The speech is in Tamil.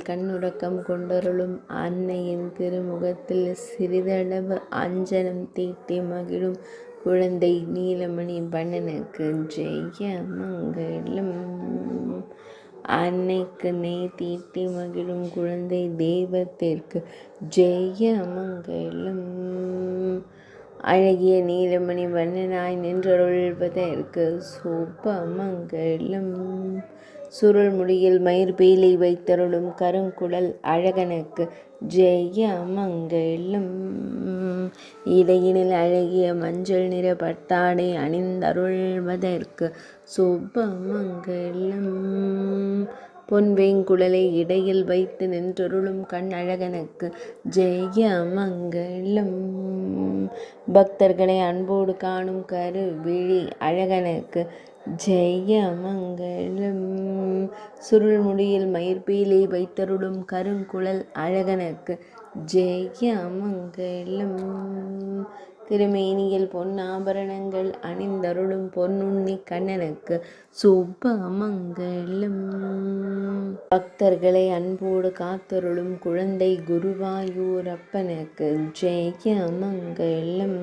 கண்ணுறக்கம் கொண்டருளும் அன்னையின் திருமுகத்தில் சிறிதளவு அஞ்சனம் தீட்டி மகிழும் குழந்தை நீலமணி வண்ணனுக்கு ஜெய மங்களம். அன்னைக்கு நெய் தீட்டி மகிழும் குழந்தை தெய்வத்திற்கு ஜெய மங்களம். அழகிய நீலமணி வண்ணனாய் நின்றருள்வதற்கு சுப மங்களம். சுருள் முடியில் மயிர்பீலி வைத்தருளும் கருங்குழல் அழகனுக்கு ஜெய மங்களம். இடையினில் அழகிய மஞ்சள் நிற பட்டாடை அணிந்தருள்வதற்கு சுப மங்களம். பொன்வேங்குழலை இடையில் வைத்து நின்றருளும் கண் அழகனுக்கு ஜெய மங்களம். பக்தர்களை அன்போடு காணும் கருவிழி அழகனுக்கு ஜெய மங்களம். சுருள் முடியில் மயிர்பீலி வைத்தருளும் கருங்குழல் அழகனுக்கு ஜெய மங்களம். திருமேனியில் பொன்னாபரணங்கள் அணிந்தருளும் பொன்னுண்ணி கண்ணனுக்கு சுப மங்களம். பக்தர்களை அன்போடு காத்தருளும் குழந்தை குருவாயூரப்பனுக்கு ஜெய மங்களம்.